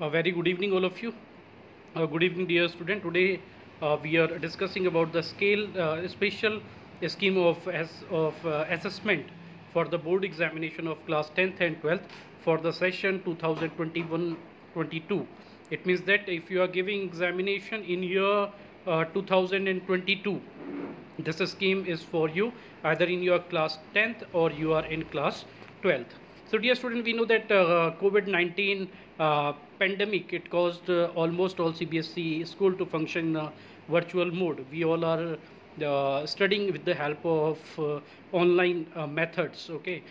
A very good evening, all of you. Good evening, dear student. Today we are discussing about the special scheme of assessment for the board examination of class 10th and 12th for the session 2021-22. It means that if you are giving examination in year 2022, this scheme is for you either in your class 10th or you are in class 12th. So dear student, we know that COVID-19 pandemic, it caused almost all CBSE school to function in a virtual mode. We all are studying with the help of online methods. Okay,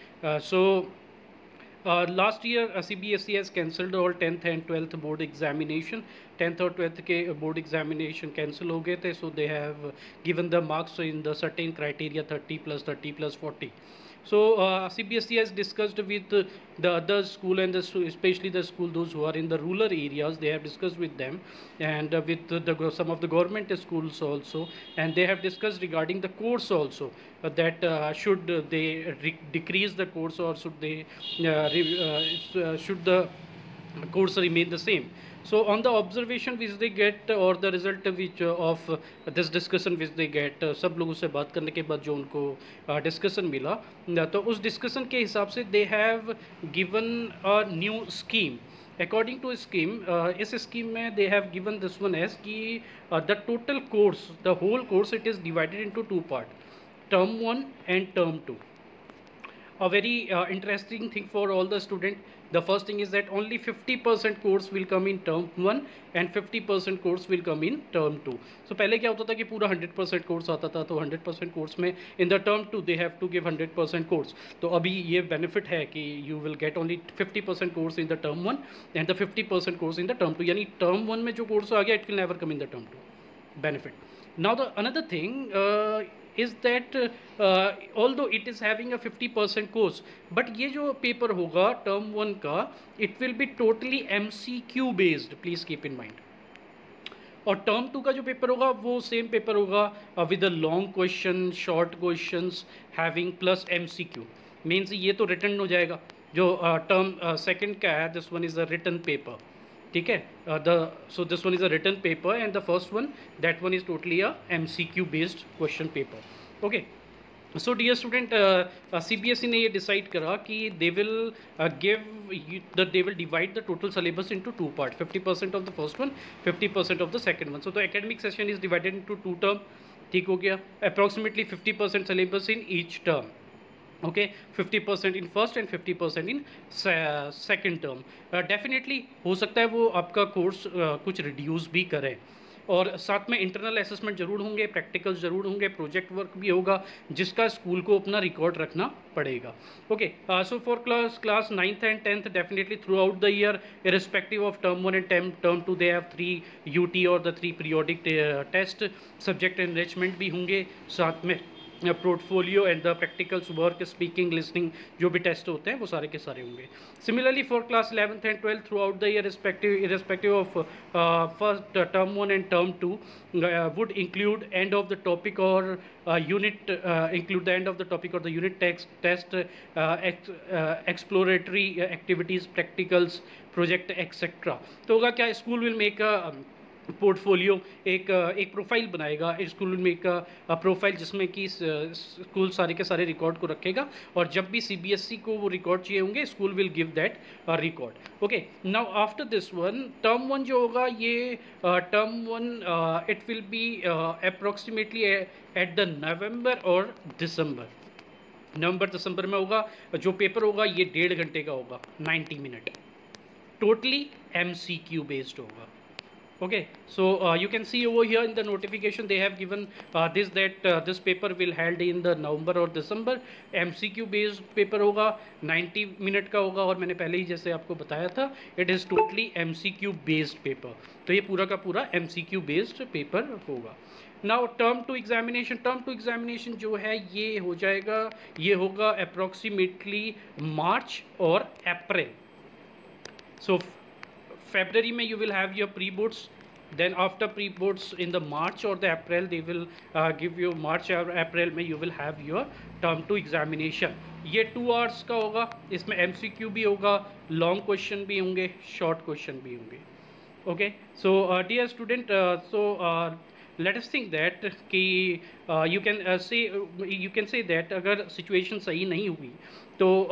last year CBSE has cancelled all 10th and 12th board examination. 10th और 12th के board examination cancel हो गए थे, so they have given the marks in the certain criteria 30 plus 30 plus 40. So CBSE has discussed with the other school and especially the school those who are in the rural areas. They have discussed with them and with some of the government schools also, and they have discussed regarding the course also that should they decrease the course or should they should the course remain the same. So on the observation which they get or the result which of this discussion which they get, सब लोगों से बात करने के बाद जो उनको discussion मिला, तो उस डिस्कशन के हिसाब से they have given a new scheme. According to scheme, इस स्कीम में they have given this one as कि the total course, the whole course, it is divided into two parts, term 1 and term 2. A very interesting thing for all the student. The first thing is that only 50% course will come in term 1 and 50% course will come in term 2. So पहले क्या होता था कि पूरा 100% course आता था, तो 100% course में in the term 2 they have to give 100% course. तो अभी ये benefit है कि you will get only 50% course in the term 1 and the 50% course in the term 2. यानी term 1 में जो कोर्स आ गया it will never come in the term 2. Benefit. Now the another thing is that although it is having a 50% course, but ये जो paper होगा term 1 का, it will be totally MCQ based, please keep in mind. और term 2 का जो paper होगा वो same paper होगा with a long question, short questions having plus MCQ. Means ये तो रिटर्न हो जाएगा. जो टर्म सेकंड का है, this one is a written paper. ठीक है, so this one is a written paper and the first one, that one is totally a MCQ based question paper. Okay, so dear student, CBSE ने ये decide करा कि they will they will divide the total syllabus into two parts, 50% of the first one, 50% of the second one. So the academic session is divided into two term. ठीक हो गया, approximately 50% syllabus in each term. Okay, 50% in first and 50% in second term. Definitely हो सकता है वो आपका course कुछ reduce भी करें, और साथ में इंटरनल असेसमेंट ज़रूर होंगे, प्रैक्टिकल्स ज़रूर होंगे, प्रोजेक्ट वर्क भी होगा जिसका स्कूल को अपना रिकॉर्ड रखना पड़ेगा. Okay, so for class 9th and 10th definitely throughout the year, irrespective of term 1 and term 2, they have 3 UT और the 3 periodic test. Subject enrichment भी होंगे, साथ में portfolio and the practicals, work, speaking, listening, जो भी test होते हैं वो सारे के सारे होंगे. Similarly for class 11th and 12th through out the year, irrespective of first term 1 and term 2, would include end of the topic or unit, include the end of the topic or the unit test, exploratory activities, practicals, project, etc. तो होगा क्या, school will make a portfolio, एक profile बनाएगा. School में एक profile जिसमें कि school सारे के सारे रिकॉर्ड को रखेगा, और जब भी CBSE को वो रिकॉर्ड चाहिए होंगे, school will give that record. Okay, now after this one, term 1 जो होगा, ये term 1 it will be approximately at the नवंबर और दिसंबर. नवंबर दिसंबर में होगा. जो पेपर होगा ये 1.5 घंटे का होगा, 90 मिनट, टोटली MCQ बेस्ड होगा. Okay, so you can see over here in the notification they have given this paper will held in the November or December. MCQ based paper होगा, 90 मिनट का होगा, और मैंने पहले ही जैसे आपको बताया था, it is totally MCQ based paper. तो ये पूरा का पूरा MCQ based paper होगा. Now term 2 examination जो है ये हो जाएगा, ये होगा approximately मार्च और अप्रैल. So February में you will have your pre-boards, then after pre boards in the March or the April, they will give you March or April में you will have your term 2 examination. ये 2 hours का होगा, इसमें MCQ भी होगा, long question भी होंगे, short question भी होंगे. Okay, so dear student, let us think that कि you can say that अगर situation सही नहीं हुई तो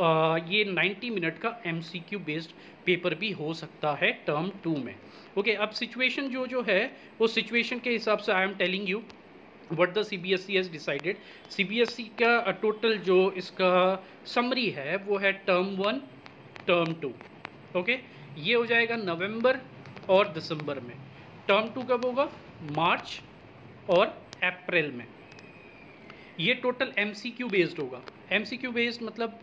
ये 90 मिनट का MCQ बेस्ड पेपर भी हो सकता है टर्म 2 में. ओके, अब सिचुएशन जो है उस सिचुएशन के हिसाब से I am telling you what the CBSE has decided. CBSE का टोटल जो इसका समरी है वो है टर्म 1 टर्म 2. ओके, ये हो जाएगा नवंबर और दिसंबर में. टर्म 2 कब होगा? मार्च और अप्रैल में. ये टोटल MCQ बेस्ड होगा. MCQ बेस्ड मतलब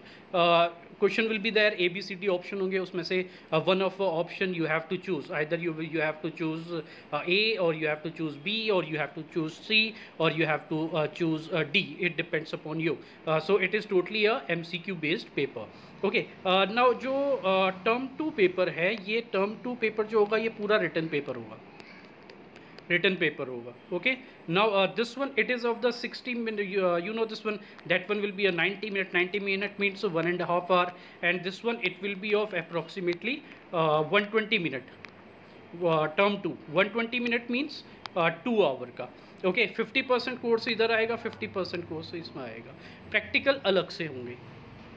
question will be there, ABCD option होंगे, उसमें से one of option you have to choose. Either you have to choose A और you have to choose B और you have to choose C और you have to choose D. It depends upon you. So it is totally a MCQ based paper. Okay, now जो term 2 paper है, ये term 2 paper जो होगा ये पूरा written paper होगा. रिटन पेपर होगा. Okay, now this one it is of the 60 minute, you know this one, that one will be a 90 minute. 90 minute means 1.5 hour, and this one it will be of approximately 120 minute. Term 2 120 minute means 2 hour का. Okay, 50% course इधर आएगा, 50% course इसमें आएगा. Practical अलग से होंगे.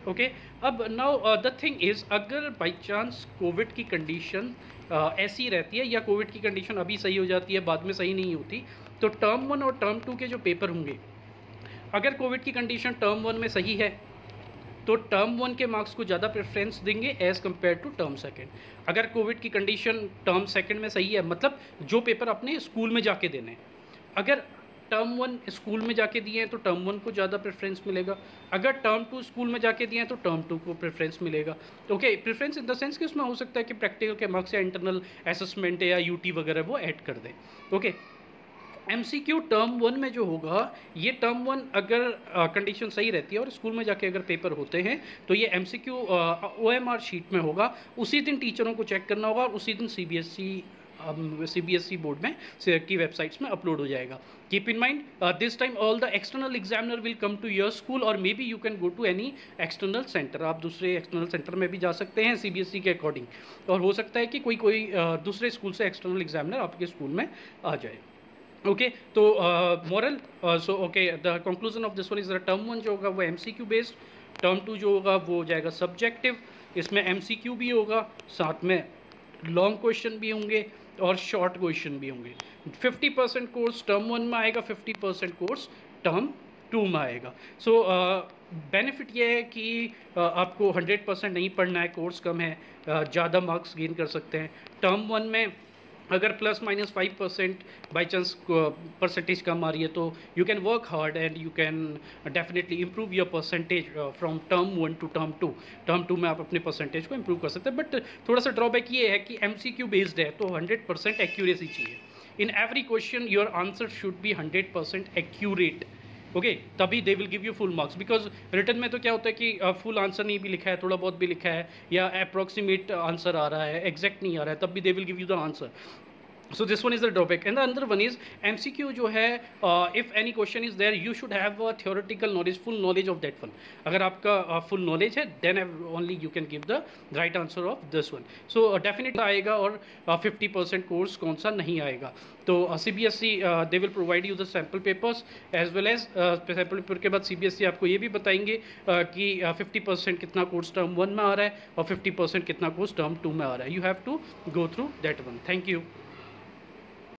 Okay, अब now the thing is, अगर बाई चांस कोविड की कंडीशन ऐसी रहती है या कोविड की कंडीशन अभी सही हो जाती है, बाद में सही नहीं होती, तो टर्म 1 और टर्म 2 के जो पेपर होंगे, अगर कोविड की कंडीशन टर्म 1 में सही है तो टर्म 1 के मार्क्स को ज़्यादा प्रेफरेंस देंगे एज़ कम्पेयर टू टर्म 2. अगर कोविड की कंडीशन टर्म 2 में सही है, मतलब जो पेपर अपने स्कूल में जाके देने, अगर टर्म 1 स्कूल में जाके दिए हैं तो टर्म 1 को ज़्यादा प्रेफरेंस मिलेगा. अगर टर्म 2 स्कूल में जाके दिए हैं तो टर्म 2 को प्रेफरेंस मिलेगा. Okay, preference in the sense कि उसमें हो सकता है कि प्रैक्टिकल के मार्क्स या इंटरनल असेसमेंट या UT वगैरह वो ऐड कर दें. ओके, MCQ टर्म 1 में जो होगा, ये टर्म 1 अगर कंडीशन सही रहती है और स्कूल में जाके अगर पेपर होते हैं तो ये MCQ OMR शीट में होगा. उसी दिन टीचरों को चेक करना होगा और उसी दिन CBSE बोर्ड में की वेबसाइट्स में अपलोड हो जाएगा. Keep in mind this time all the external examiner will come to your school, और maybe you can go to any external centre. आप दूसरे एक्सटर्नल सेंटर में भी जा सकते हैं CBSE के अकॉर्डिंग, और हो सकता है कि कोई दूसरे स्कूल से एक्सटर्नल एग्जामिनर आपके स्कूल में आ जाए. ओके, तो moral so okay, the conclusion of this one is the term 1 जो होगा वो MCQ बेस्ड, टर्म 2 जो होगा वो हो जाएगा सब्जेक्टिव. इसमें MCQ भी होगा, साथ में लॉन्ग क्वेश्चन भी होंगे और शॉर्ट क्वेश्चन भी होंगे. 50% कोर्स टर्म 1 में आएगा, 50% कोर्स टर्म 2 में आएगा. सो बेनिफिट ये है कि आपको 100% नहीं पढ़ना है, कोर्स कम है, ज़्यादा मार्क्स गेन कर सकते हैं. टर्म 1 में अगर +-5% बाई चांस परसेंटेज कम आ रही है तो you can work hard and you can definitely improve your percentage from term 1 to term 2. Term 2 में आप अपने परसेंटेज को इम्प्रूव कर सकते हैं. बट थोड़ा सा ड्रॉबैक ये है कि MCQ बेस्ड है तो 100% एक्यूरेसी चाहिए. In every question your answer should be 100% accurate. Okay, तभी they will give you full marks. Because written में तो क्या होता है कि फुल आंसर नहीं भी लिखा है, थोड़ा बहुत भी लिखा है या अप्रॉक्सीमेट आंसर आ रहा है, एग्जैक्ट नहीं आ रहा है, तब भी दे will give you the answer. So this one is the drawback, and the other one is MCQ जो है, if any question is there you should have a theoretical knowledge, full knowledge of that one. अगर आपका full knowledge है then only you can give the right answer of this one. So definitely आएगा, और 50% course कौन सा नहीं आएगा. तो CBSE they will provide you the sample papers as well as sample paper के बाद CBSE आपको ये भी बताएंगे कि 50% कितना कोर्स टर्म 1 में आ रहा है और 50% कितना कोर्स टर्म 2 में आ रहा है. You have to go through that one. Thank you.